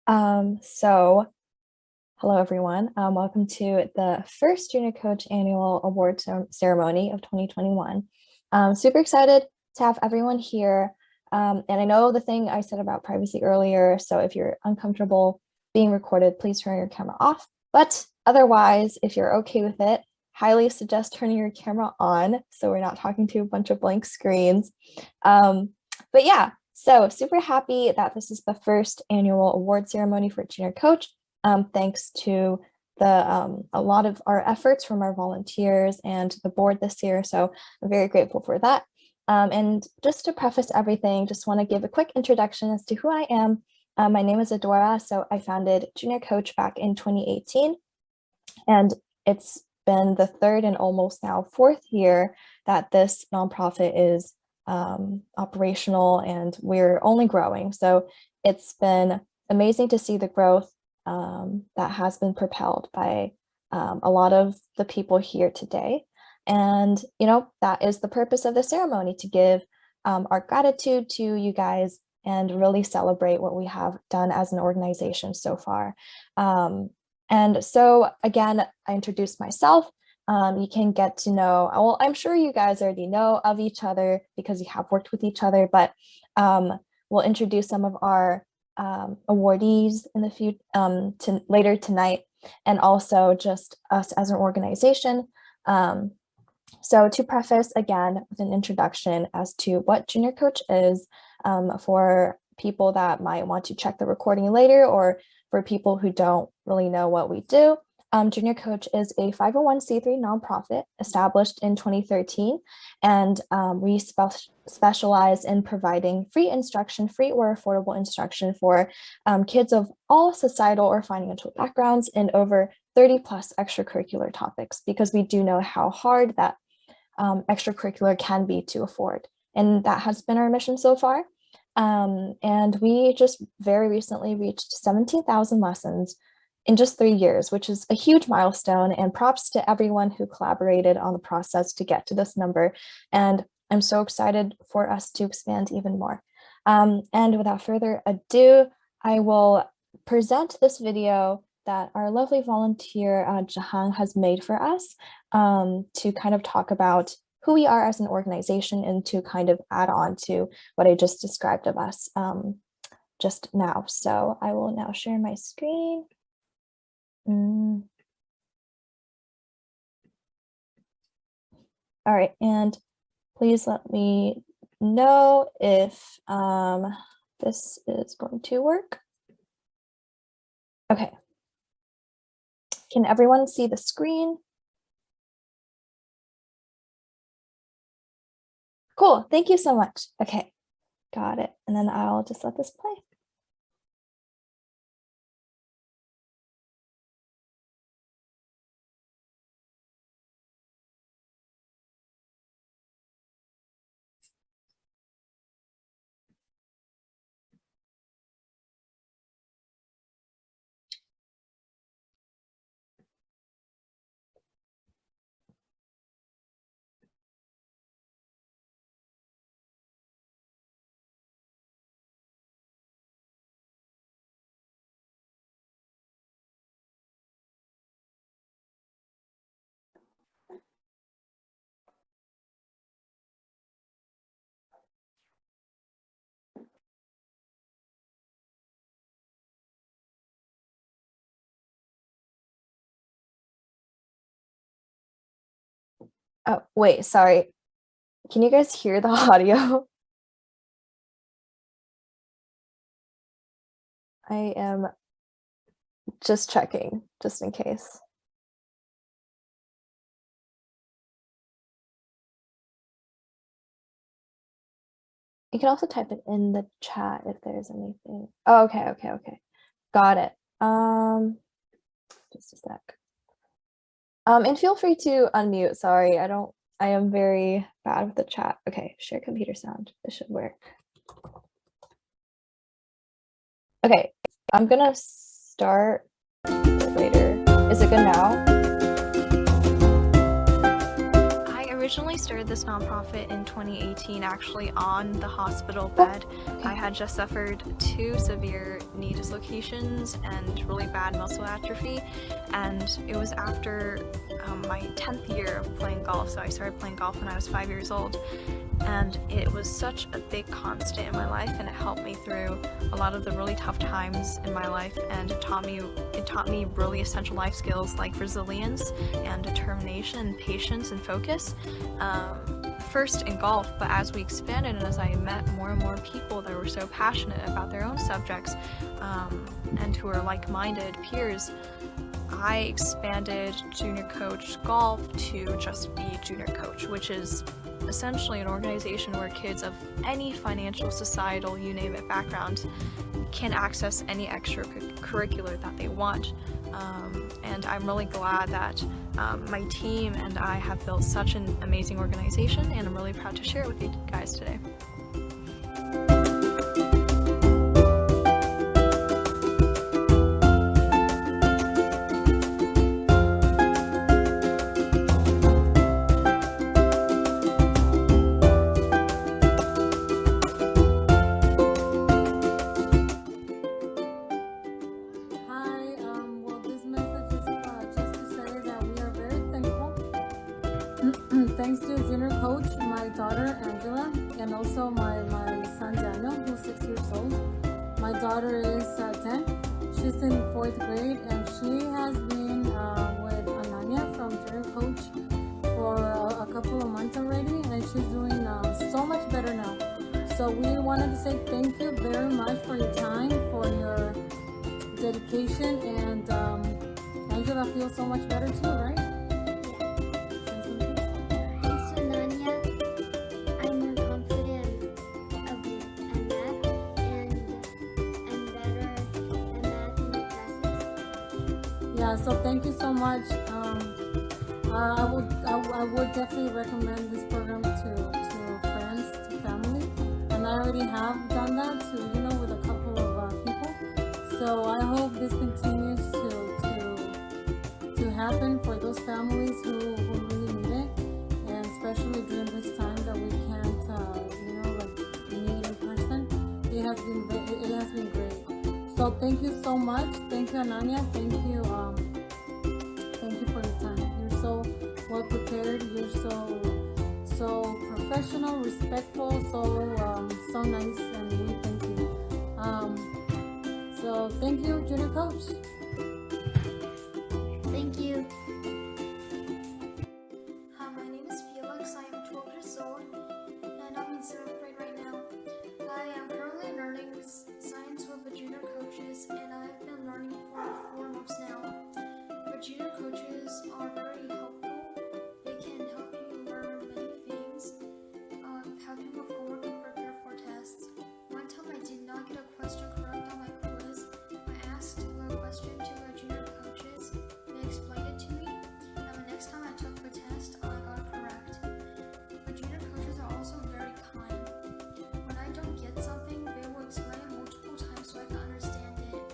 So hello everyone. Welcome to the first JuniorCoach annual award ceremony of 2021. Super excited to have everyone here. And I know the thing I said about privacy earlier, so if you're uncomfortable being recorded, please turn your camera off. But otherwise, if you're okay with it, highly suggest turning your camera on so we're not talking to a bunch of blank screens. But yeah, so super happy that this is the first annual award ceremony for JuniorCoach. Thanks to a lot of our efforts from our volunteers and the board this year. So I'm very grateful for that. And just to preface everything, just want to give a quick introduction as to who I am. My name is Adora. So I founded JuniorCoach back in 2018, and it's been the third and almost now fourth year that this nonprofit is operational, and we're only growing. So it's been amazing to see the growth that has been propelled by a lot of the people here today. And, you know, that is the purpose of the ceremony, to give our gratitude to you guys and really celebrate what we have done as an organization so far. And so again, I introduced myself. You can get to know, well, I'm sure you guys already know of each other because you have worked with each other, but we'll introduce some of our awardees in the future later tonight, and also just us as an organization. So to preface again with an introduction as to what JuniorCoach is, for people that might want to check the recording later, or for people who don't really know what we do. JuniorCoach is a 501c3 nonprofit established in 2013, and we specialize in providing free or affordable instruction for kids of all societal or financial backgrounds in over 30 plus extracurricular topics, because we do know how hard that extracurricular can be to afford. And that has been our mission so far. And we just very recently reached 17,000 lessons in just 3 years, which is a huge milestone, and props to everyone who collaborated on the process to get to this number. And I'm so excited for us to expand even more. And without further ado, I will present this video that our lovely volunteer Jahan has made for us, to kind of talk about who we are as an organization, and to kind of add on to what I just described of us just now. So I will now share my screen. All right, and please let me know if this is going to work. Okay. Can everyone see the screen? Cool, thank you so much. Okay, got it. And then I'll just let this play. Oh, wait, sorry. Can you guys hear the audio? I am just checking, just in case. You can also type it in the chat if there's anything. Oh, okay. Got it. Just a sec. And feel free to unmute. Sorry, I am very bad with the chat. Okay, share computer sound. This should work. Okay, I'm gonna start later. Is it good now? originally started this nonprofit in 2018, actually on the hospital bed. I had just suffered 2 severe knee dislocations and really bad muscle atrophy, and it was after my 10th year of playing golf. So I started playing golf when I was 5 years old, and it was such a big constant in my life, and it helped me through a lot of the really tough times in my life, and it taught me really essential life skills like resilience and determination and patience and focus. First in golf, but as we expanded and as I met more and more people that were so passionate about their own subjects and who are like-minded peers, I expanded Junior Coach Golf to just be Junior Coach, which is essentially an organization where kids of any financial, societal, you name it, background can access any extracurricular that they want. And I'm really glad that my team and I have built such an amazing organization, and I'm really proud to share it with you guys today. Thanks to Junior Coach, my daughter Angela, and also my son Daniel, who's 6 years old. My daughter is 10. She's in 4th grade, and she has been with Ananya from Junior Coach for a couple of months already, and she's doing so much better now. So we wanted to say thank you very much for your time, for your dedication, and Angela feels so much better too, right? Yeah, so thank you so much. I would definitely recommend this program to friends, to family, and I already have done that to with a couple of people. So I hope this continues to happen for those families who really need it, and especially during this time that we can't meet in person. It has been great. So thank you so much. Thank you, Ananya. Thank you for your time. You're so well prepared. You're so professional, respectful, so nice, and we thank you. So thank you, Junior Coach. Thank you. Hi, my name is Felix. I am 12 years old, and I'm in 7th grade right now. I am currently learning science with the Junior Coaches, and I've been learning for 4 months now. The Junior Coaches are very helpful. They can help you learn many things, help you move forward and prepare for tests. One time I did not get a question correct on my quiz. I asked the question to the Junior Coaches. They explained it to me, and the next time I took the test, I got it correct. The Junior Coaches are also very kind. When I don't get something, they will explain it multiple times so I can understand it.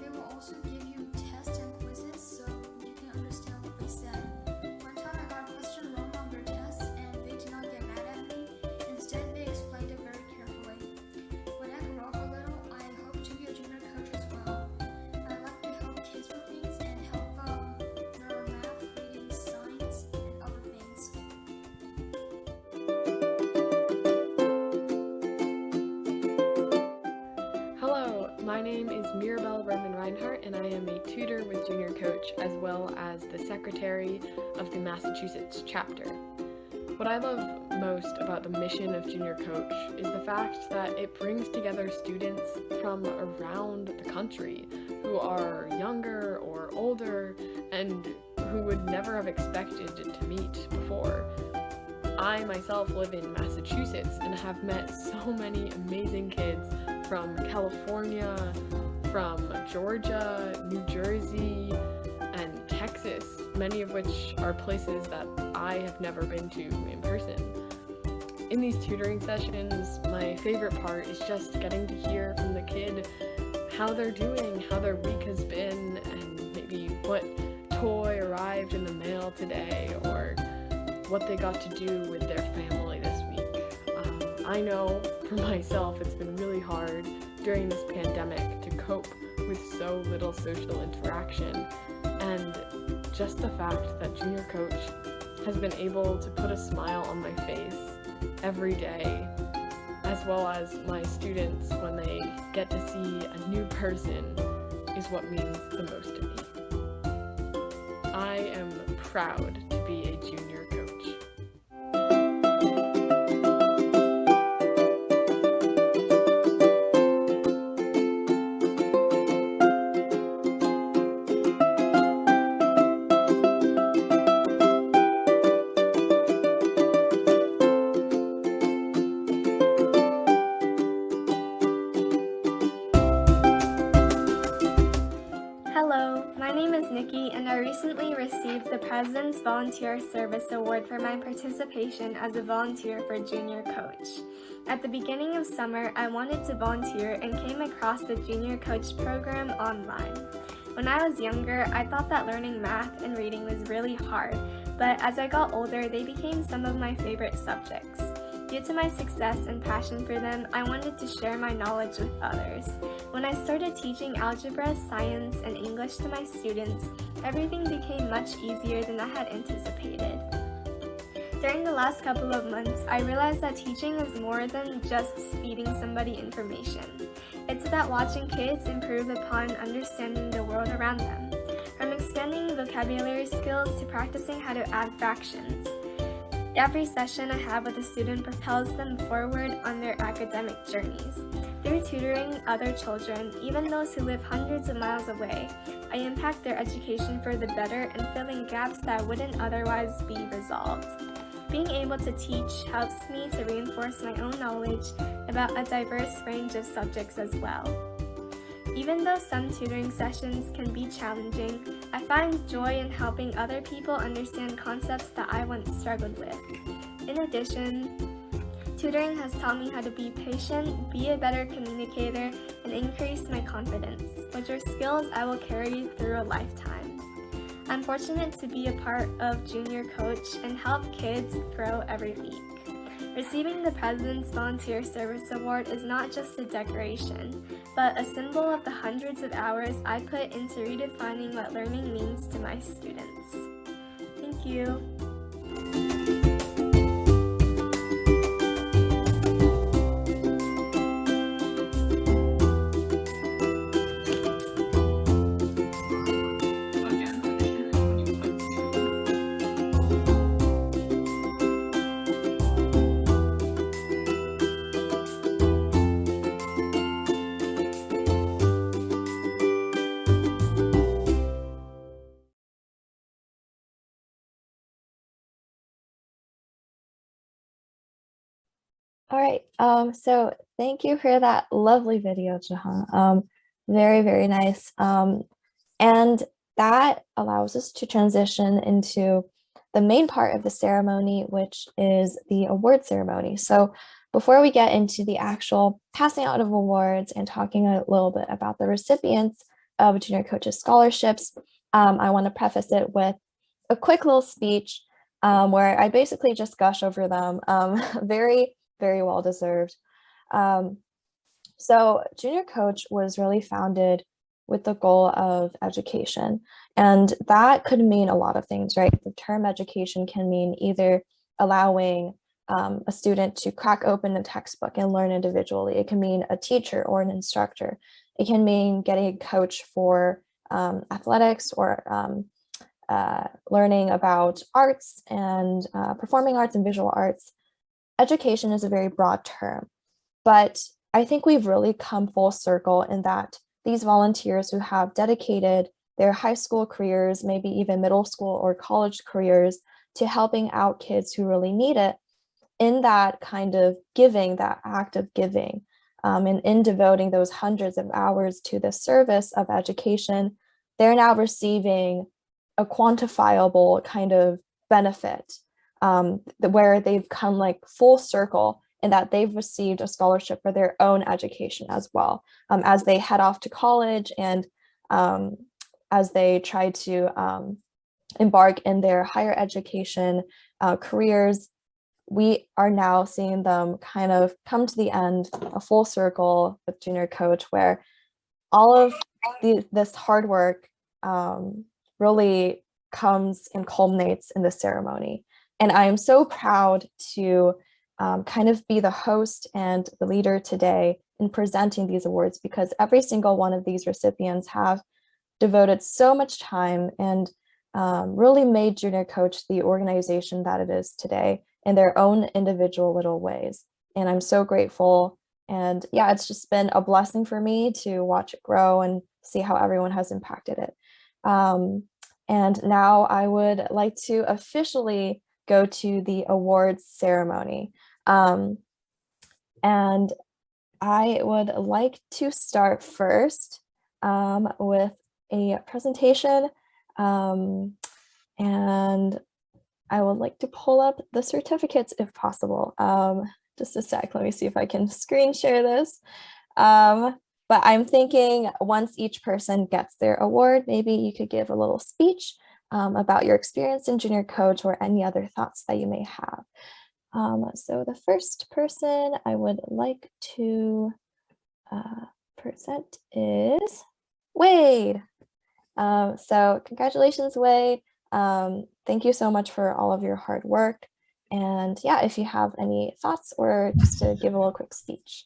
They will also give you tests and quizzes so you can understand what they said. One time I got a question wrong on their tests, and they did not get mad at me. Instead, they explained it very carefully. When I grow up a little, I hope to be a Junior Coach as well. I like to help kids with things and help them learn math, reading, science, and other things. Hello, my name is Mirabelle Berman Reinhardt, and I am a tutor with Junior Coach as well as the secretary of the Massachusetts chapter. What I love most about the mission of Junior Coach is the fact that it brings together students from around the country who are younger or older and who would never have expected to meet before. I myself live in Massachusetts and have met so many amazing kids from California, from Georgia, New Jersey, and Texas, many of which are places that I have never been to in person. In these tutoring sessions, my favorite part is just getting to hear from the kid how they're doing, how their week has been, and maybe what toy arrived in the mail today, or what they got to do with their family this week. I know for myself it's been really hard during this pandemic to cope with so little social interaction, and just the fact that Junior Coach has been able to put a smile on my face every day, as well as my students when they get to see a new person, is what means the most to me. I am proud to be a junior coach. Hello, my name is Nikki, and I recently received the President's Volunteer Service Award for my participation as a volunteer for Junior Coach. At the beginning of summer, I wanted to volunteer and came across the Junior Coach program online. When I was younger, I thought that learning math and reading was really hard, but as I got older, they became some of my favorite subjects. Due to my success and passion for them, I wanted to share my knowledge with others. When I started teaching algebra, science, and English to my students, everything became much easier than I had anticipated. During the last couple of months, I realized that teaching is more than just feeding somebody information. It's about watching kids improve upon understanding the world around them, from expanding vocabulary skills to practicing how to add fractions. Every session I have with a student propels them forward on their academic journeys. Through tutoring other children, even those who live hundreds of miles away, I impact their education for the better and fill in gaps that wouldn't otherwise be resolved. Being able to teach helps me to reinforce my own knowledge about a diverse range of subjects as well. Even though some tutoring sessions can be challenging, I find joy in helping other people understand concepts that I once struggled with. In addition, tutoring has taught me how to be patient, be a better communicator, and increase my confidence, which are skills I will carry through a lifetime. I'm fortunate to be a part of Junior Coach and help kids grow every week. Receiving the President's Volunteer Service Award is not just a decoration, but a symbol of the hundreds of hours I put into redefining what learning means to my students. Thank you. All right, so thank you for that lovely video, Jahan. Very, very nice. And that allows us to transition into the main part of the ceremony, which is the award ceremony. So before we get into the actual passing out of awards and talking a little bit about the recipients of Junior Coach's scholarships, I want to preface it with a quick little speech where I basically just gush over them. Very well deserved. So Junior Coach was really founded with the goal of education, and that could mean a lot of things, right? The term education can mean either allowing a student to crack open a textbook and learn individually. It can mean a teacher or an instructor. It can mean getting a coach for athletics or learning about arts and performing arts and visual arts. Education is a very broad term, but I think we've really come full circle in that these volunteers who have dedicated their high school careers, maybe even middle school or college careers, to helping out kids who really need it, in that kind of giving, that act of giving, and in devoting those hundreds of hours to the service of education, they're now receiving a quantifiable kind of benefit, where they've come like full circle in that they've received a scholarship for their own education as well, as they head off to college and as they try to embark in their higher education careers, we are now seeing them kind of come to the end, a full circle with Junior Coach, where all of this hard work really comes and culminates in the ceremony. And I am so proud to kind of be the host and the leader today in presenting these awards, because every single one of these recipients have devoted so much time and really made Junior Coach the organization that it is today in their own individual little ways. And I'm so grateful. And yeah, it's just been a blessing for me to watch it grow and see how everyone has impacted it. And now I would like to officially go to the awards ceremony. And I would like to start first with a presentation. And I would like to pull up the certificates if possible. Just a sec, let me see if I can screen share this. But I'm thinking once each person gets their award, maybe you could give a little speech about your experience in Junior Coach or any other thoughts that you may have. So the first person I would like to present is Wade. So congratulations, Wade. Thank you so much for all of your hard work. And yeah, if you have any thoughts or just to give a little quick speech.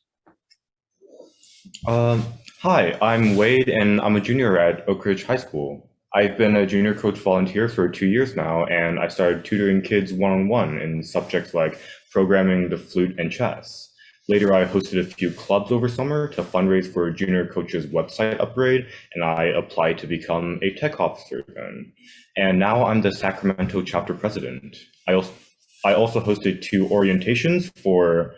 Hi, I'm Wade and I'm a junior at Oak Ridge High School. I've been a Junior Coach volunteer for 2 years now, and I started tutoring kids one-on-one in subjects like programming, the flute, and chess. Later, I hosted a few clubs over summer to fundraise for Junior Coach's website upgrade, and I applied to become a tech officer then. And now I'm the Sacramento chapter president. I also hosted 2 orientations for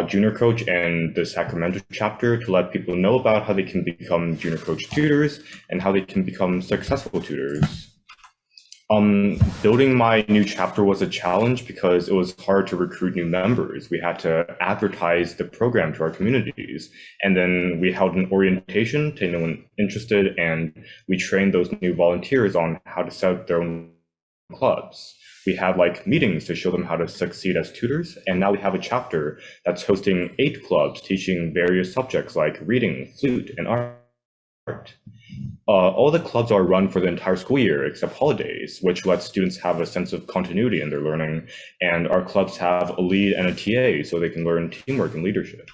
Junior Coach and the Sacramento chapter to let people know about how they can become Junior Coach tutors and how they can become successful tutors. Building my new chapter was a challenge because it was hard to recruit new members. We had to advertise the program to our communities, and then we held an orientation to anyone interested, and we trained those new volunteers on how to set up their own clubs. We had like meetings to show them how to succeed as tutors, and now we have a chapter that's hosting 8 clubs teaching various subjects like reading, flute, and art. All the clubs are run for the entire school year except holidays, which lets students have a sense of continuity in their learning, and our clubs have a lead and a TA so they can learn teamwork and leadership.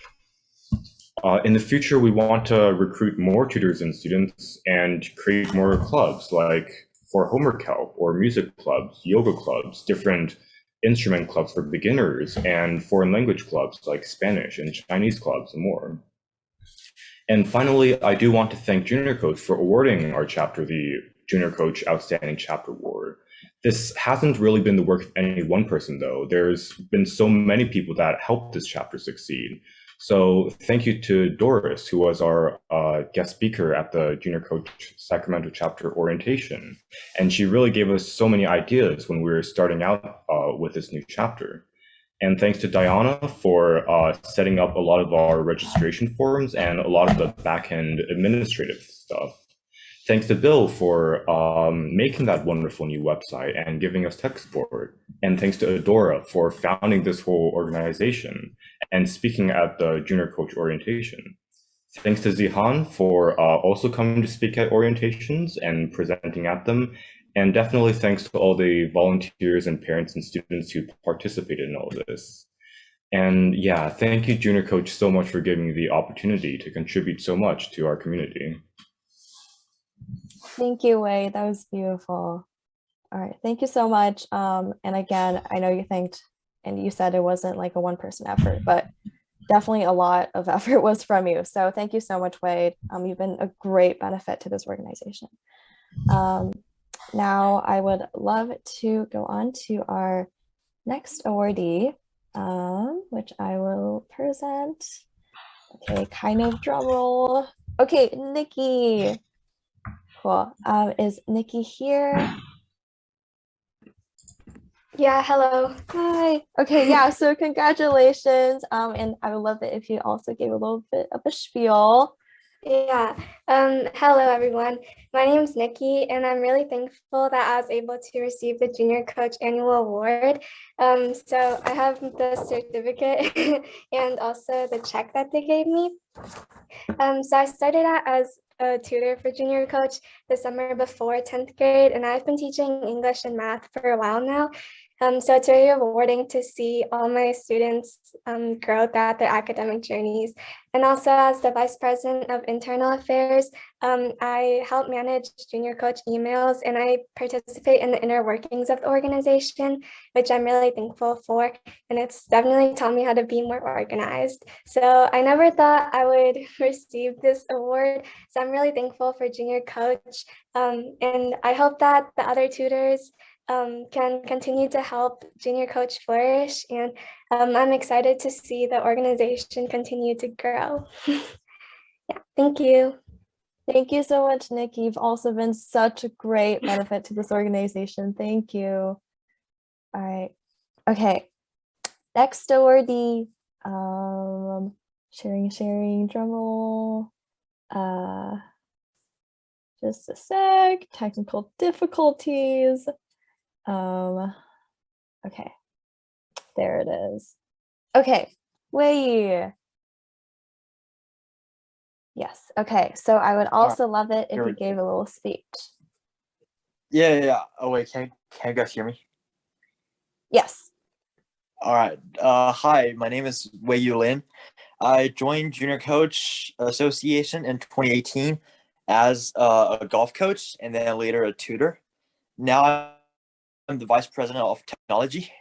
In the future, we want to recruit more tutors and students and create more clubs like for homework help or music clubs, yoga clubs, different instrument clubs for beginners, and foreign language clubs like Spanish and Chinese clubs and more. And finally, I do want to thank Junior Coach for awarding our chapter the Junior Coach Outstanding Chapter Award. This hasn't really been the work of any one person, though. There's been so many people that helped this chapter succeed. So thank you to Doris, who was our guest speaker at the Junior Coach Sacramento chapter orientation. And she really gave us so many ideas when we were starting out with this new chapter. And thanks to Diana for setting up a lot of our registration forms and a lot of the back-end administrative stuff. Thanks to Bill for making that wonderful new website and giving us tech support. And thanks to Adora for founding this whole organization and speaking at the Junior Coach orientation. Thanks to Zihan for also coming to speak at orientations and presenting at them. And definitely thanks to all the volunteers and parents and students who participated in all of this. And yeah, thank you, Junior Coach, so much for giving me the opportunity to contribute so much to our community. Thank you, Wade. That was beautiful. All right, thank you so much. And again, I know you thanked and you said it wasn't like a one-person effort, but definitely a lot of effort was from you. So thank you so much, Wade. You've been a great benefit to this organization. Now I would love to go on to our next awardee, which I will present. Okay, kind of drum roll. Okay, Nikki. Cool. Is Nikki here? Yeah, hello. Hi. Okay, yeah, so congratulations. And I would love it if you also gave a little bit of a spiel. Yeah. Hello, everyone. My name is Nikki, and I'm really thankful that I was able to receive the Junior Coach Annual Award. So I have the certificate and also the check that they gave me. So I started out as a tutor for Junior Coach the summer before 10th grade, and I've been teaching English and math for a while now. So it's very rewarding to see all my students grow throughout their academic journeys. And also as the Vice President of Internal Affairs, I help manage Junior Coach emails, and I participate in the inner workings of the organization, which I'm really thankful for. And it's definitely taught me how to be more organized. So I never thought I would receive this award. So I'm really thankful for Junior Coach. And I hope that the other tutors can continue to help Junior Coach flourish. And I'm excited to see the organization continue to grow. Yeah, thank you. Thank you so much, Nick. You've also been such a great benefit to this organization. Thank you. All right. Okay. Next awardee. Sharing, drum roll. Just a sec. Technical difficulties. Okay. There it is. Okay. Wei. Yes. Okay. So I would also love it if Here we you gave a little speech. Yeah. Oh wait, can you guys hear me? Yes. All right. Hi, my name is Wei Yu Lin. I joined Junior Coach Association in 2018 as a golf coach and then later a tutor. Now I'm the Vice President of Technology.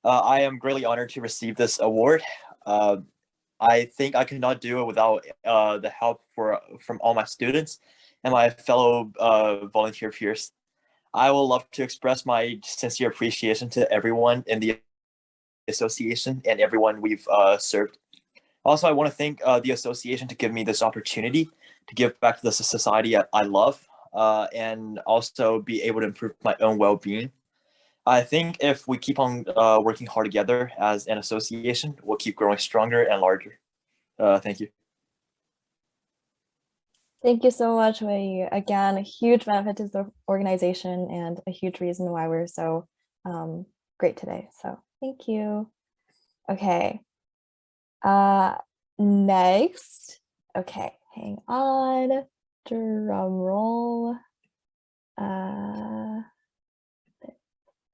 I am greatly honored to receive this award. I think I could not do it without the help from all my students and my fellow volunteer peers. I will love to express my sincere appreciation to everyone in the association and everyone we've served. Also, I want to thank the association to give me this opportunity to give back to the society I love and also be able to improve my own well-being. I think if we keep on working hard together as an association, we'll keep growing stronger and larger. Thank you. Thank you so much, Wei. Again, a huge benefit to the organization and a huge reason why we're so great today. So thank you. Okay. Next. Okay, hang on. Drum roll.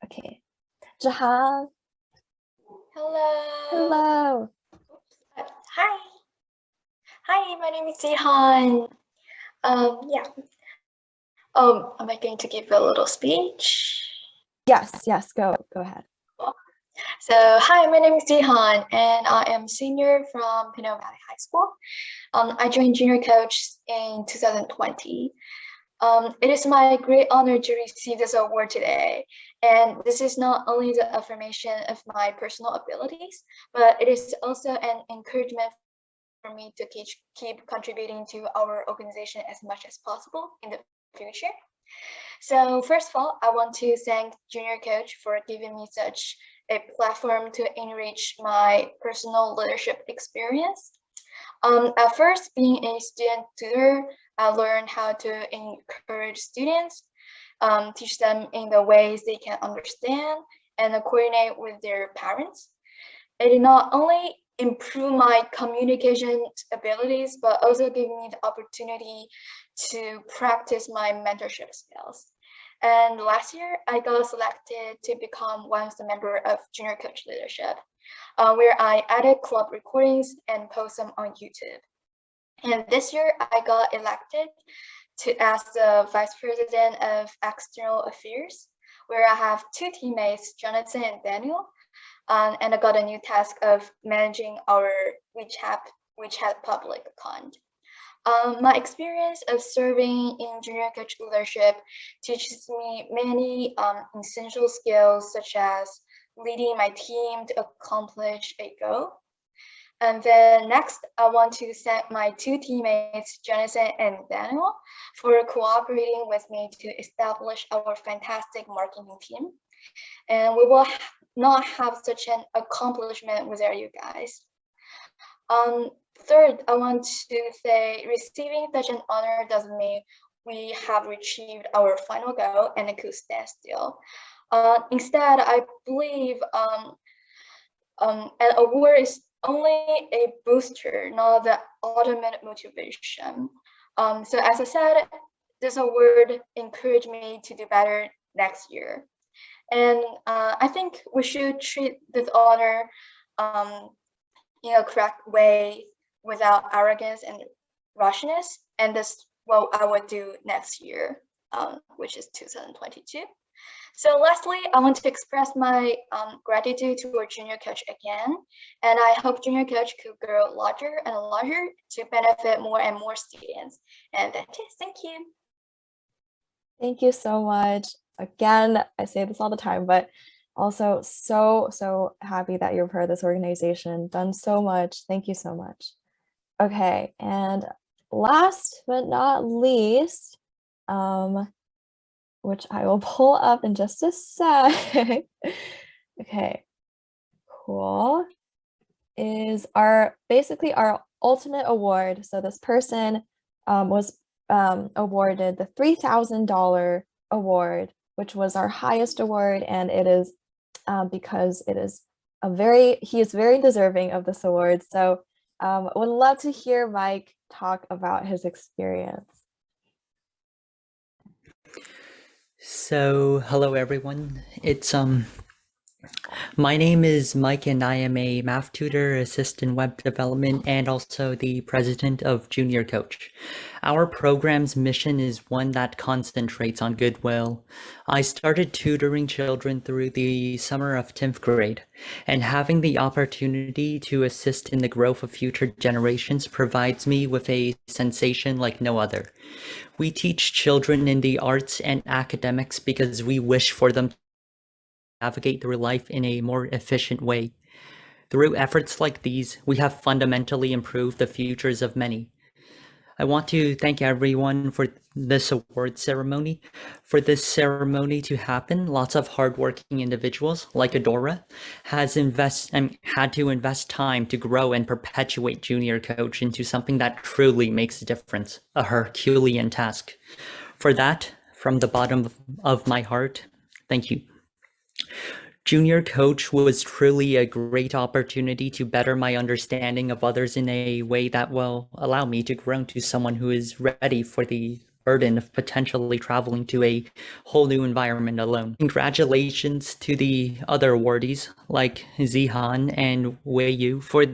Okay. Jahan. Hello. Hello. Hi. Hi, my name is Jihan. Yeah. Am I going to give a little speech? Yes, go ahead. So, hi, my name is Jihan, and I am senior from Pinot Valley High School. I joined Junior Coach in 2020. It is my great honor to receive this award today. And this is not only the affirmation of my personal abilities, but it is also an encouragement for me to keep contributing to our organization as much as possible in the future. So first of all, I want to thank Junior Coach for giving me such a platform to enrich my personal leadership experience. At first, being a student tutor, I learned how to encourage students, teach them in the ways they can understand, and coordinate with their parents. It did not only improve my communication abilities, but also gave me the opportunity to practice my mentorship skills. And last year, I got selected to become one of the member of Junior Coach Leadership, where I added club recordings and post them on YouTube. And this year, I got elected as the Vice President of External Affairs, where I have two teammates, Jonathan and Daniel, and I got a new task of managing our WeChat public account. My experience of serving in Junior Coach leadership teaches me many essential skills, such as leading my team to accomplish a goal. And then next, I want to thank my two teammates, Jonathan and Daniel, for cooperating with me to establish our fantastic marketing team. And we will not have such an accomplishment without you guys. Third, I want to say receiving such an honor doesn't mean we have achieved our final goal and could stand still. Instead, I believe an award is only a booster, not the ultimate motivation. So as I said, this award encouraged me to do better next year. And I think we should treat this honor in a correct way without arrogance and rashness. And that's what I will do next year, which is 2022. So lastly, I want to express my gratitude to our junior coach again. And I hope junior coach could grow larger and larger to benefit more and more students. And that's it. Thank you. Thank you so much. Again, I say this all the time, but also so happy that you're part of this organization. Done so much. Thank you so much. Okay, and last but not least, which I will pull up in just a sec. Okay, cool. Is basically our ultimate award. So this person was awarded the $3,000 award, which was our highest award, and it is because it is he is very deserving of this award. So would love to hear Mike talk about his experience. So, hello everyone. My name is Mike and I am a math tutor, assistant web development, and also the president of JuniorCoach. Our program's mission is one that concentrates on goodwill. I started tutoring children through the summer of 10th grade, and having the opportunity to assist in the growth of future generations provides me with a sensation like no other. We teach children in the arts and academics because we wish for them to navigate through life in a more efficient way. Through efforts like these, we have fundamentally improved the futures of many. I want to thank everyone for this award ceremony. For this ceremony to happen, lots of hardworking individuals like Adora had to invest time to grow and perpetuate JuniorCoach into something that truly makes a difference, a Herculean task. For that, from the bottom of my heart, thank you. JuniorCoach was truly a great opportunity to better my understanding of others in a way that will allow me to grow into someone who is ready for the burden of potentially traveling to a whole new environment alone. Congratulations to the other awardees like Zihan and Wei Yu for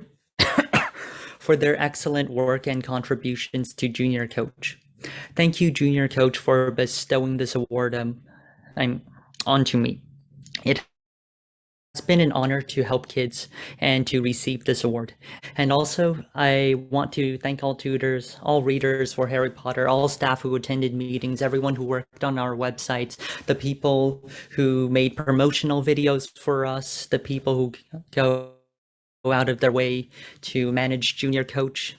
for their excellent work and contributions to JuniorCoach. Thank you, JuniorCoach, for bestowing this award onto me. It has been an honor to help kids and to receive this award. And also, I want to thank all tutors, all readers for Harry Potter, all staff who attended meetings, everyone who worked on our websites, the people who made promotional videos for us, the people who go out of their way to manage JuniorCoach,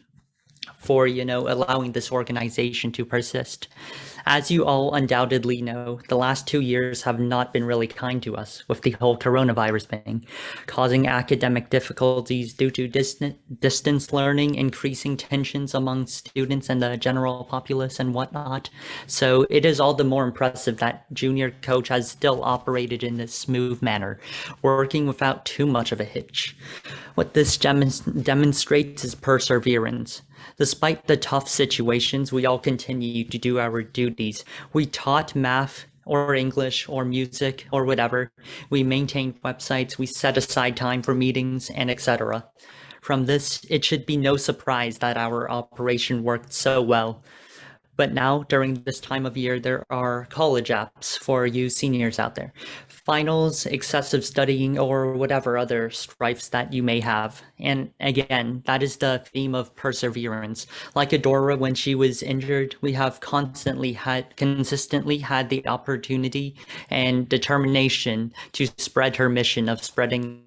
for allowing this organization to persist. As you all undoubtedly know, the last 2 years have not been really kind to us, with the whole coronavirus thing, causing academic difficulties due to distance learning, increasing tensions among students and the general populace and whatnot. So it is all the more impressive that JuniorCoach has still operated in this smooth manner, working without too much of a hitch. What this demonstrates is perseverance. Despite the tough situations, we all continue to do our duties. We taught math or English or music or whatever. We maintained websites, we set aside time for meetings, and etc. From this, it should be no surprise that our operation worked so well. But now, during this time of year, there are college apps for you seniors out there. Finals, excessive studying, or whatever other strifes that you may have. And again, that is the theme of perseverance. Like Adora, when she was injured, we have consistently had the opportunity and determination to spread her mission of spreading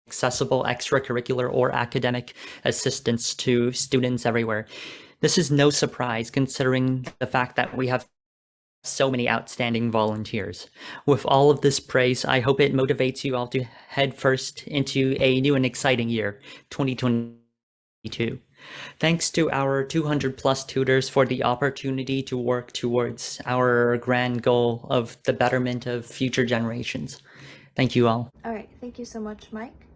accessible extracurricular or academic assistance to students everywhere. This is no surprise considering the fact that we have so many outstanding volunteers. With all of this praise, I hope it motivates you all to head first into a new and exciting year, 2022. Thanks to our 200 plus tutors for the opportunity to work towards our grand goal of the betterment of future generations. Thank you all. All right, thank you so much, Mike.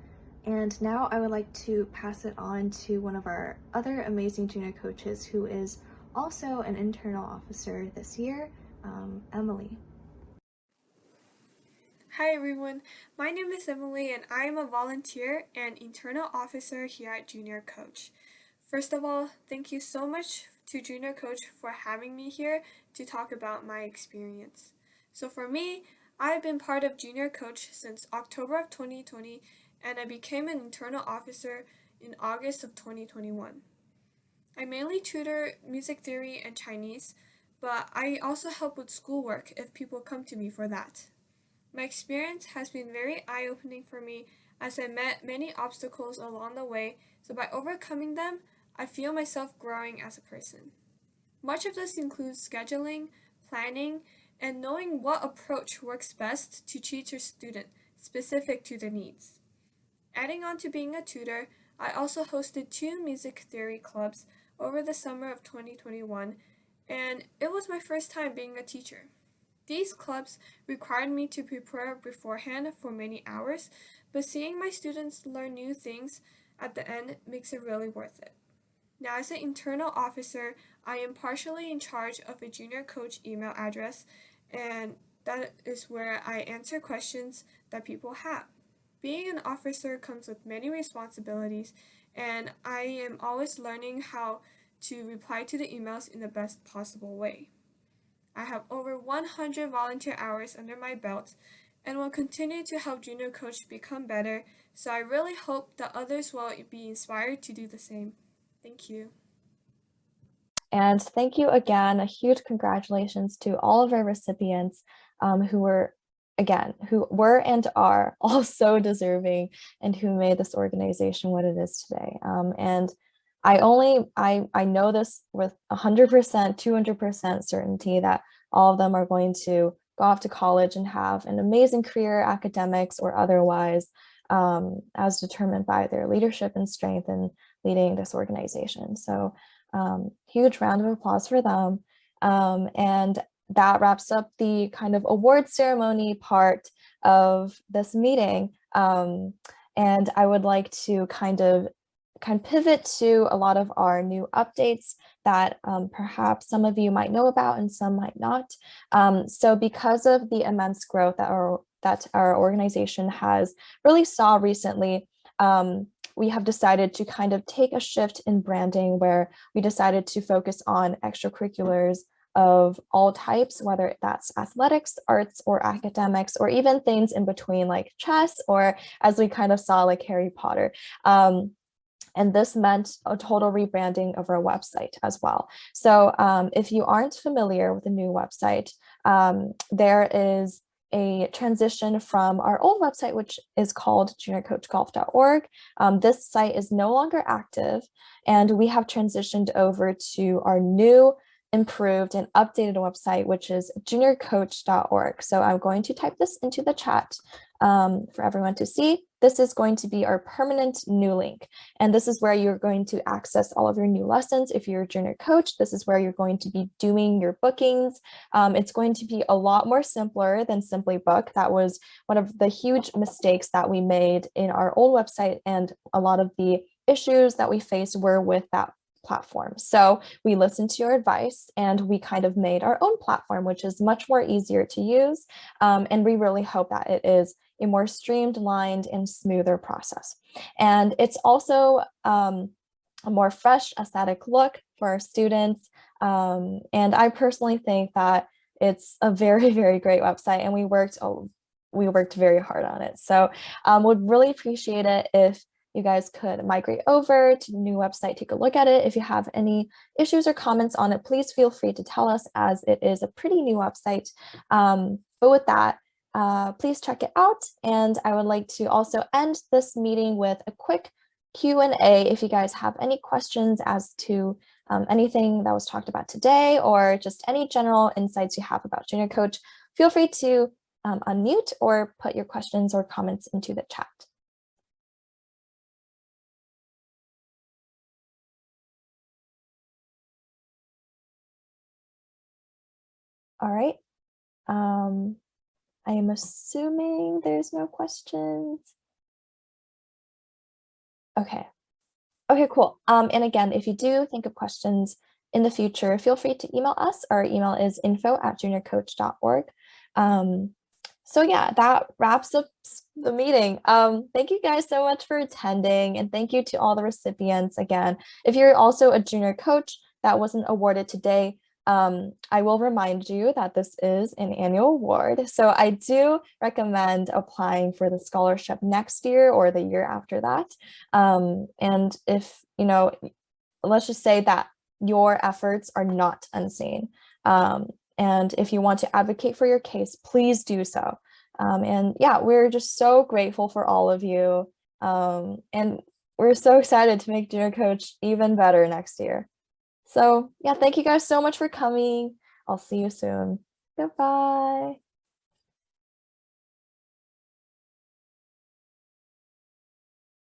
And now I would like to pass it on to one of our other amazing junior coaches who is also an internal officer this year, Emily. Hi everyone, my name is Emily and I am a volunteer and internal officer here at JuniorCoach. First of all, thank you so much to JuniorCoach for having me here to talk about my experience. So for me, I've been part of JuniorCoach since October of 2020 and I became an internal officer in August of 2021. I mainly tutor music theory and Chinese, but I also help with schoolwork if people come to me for that. My experience has been very eye-opening for me as I met many obstacles along the way, so by overcoming them, I feel myself growing as a person. Much of this includes scheduling, planning, and knowing what approach works best to teach your student specific to their needs. Adding on to being a tutor, I also hosted 2 music theory clubs over the summer of 2021, and it was my first time being a teacher. These clubs required me to prepare beforehand for many hours, but seeing my students learn new things at the end makes it really worth it. Now, as an internal officer, I am partially in charge of a JuniorCoach email address, and that is where I answer questions that people have. Being an officer comes with many responsibilities, and I am always learning how to reply to the emails in the best possible way. I have over 100 volunteer hours under my belt and will continue to help JuniorCoach become better, so I really hope that others will be inspired to do the same. Thank you. And thank you again. A huge congratulations to all of our recipients who were and are all so deserving and who made this organization what it is today. And I know this with 100%, 200% certainty that all of them are going to go off to college and have an amazing career, academics or otherwise, as determined by their leadership and strength in leading this organization. So huge round of applause for them. And that wraps up the kind of award ceremony part of this meeting. And I would like to kind of pivot to a lot of our new updates that perhaps some of you might know about and some might not. So because of the immense growth that our organization has really saw recently, we have decided to kind of take a shift in branding where we decided to focus on extracurriculars of all types, whether that's athletics, arts, or academics, or even things in between like chess, or as we kind of saw like Harry Potter. And this meant a total rebranding of our website as well. So if you aren't familiar with the new website, there is a transition from our old website, which is called juniorcoachgolf.org. This site is no longer active, and we have transitioned over to our new, improved, and updated website, which is juniorcoach.org. So I'm going to type this into the chat for everyone to see. This is going to be our permanent new link. And this is where you're going to access all of your new lessons. If you're a junior coach, this is where you're going to be doing your bookings. It's going to be a lot more simpler than Simply Book. That was one of the huge mistakes that we made in our old website, and a lot of the issues that we faced were with that platform. So we listened to your advice and we kind of made our own platform, which is much more easier to use. And we really hope that it is a more streamlined and smoother process. And it's also a more fresh aesthetic look for our students. And I personally think that it's a very, very great website, and we worked very hard on it. So would really appreciate it if you guys could migrate over to the new website, take a look at it. If you have any issues or comments on it, please feel free to tell us, as it is a pretty new website. But with that, please check it out. And I would like to also end this meeting with a quick Q&A. If you guys have any questions as to anything that was talked about today, or just any general insights you have about JuniorCoach, feel free to unmute or put your questions or comments into the chat. All right. I am assuming there's no questions. Okay. Okay, cool. And again, if you do think of questions in the future, feel free to email us. Our email is info@juniorcoach.org. So yeah, that wraps up the meeting. Thank you guys so much for attending, and thank you to all the recipients again. If you're also a junior coach that wasn't awarded today, I will remind you that this is an annual award. So I do recommend applying for the scholarship next year or the year after that. And if, let's just say that your efforts are not unseen. And if you want to advocate for your case, please do so. And yeah, we're just so grateful for all of you. And we're so excited to make Junior Coach even better next year. So yeah, thank you guys so much for coming. I'll see you soon. Goodbye.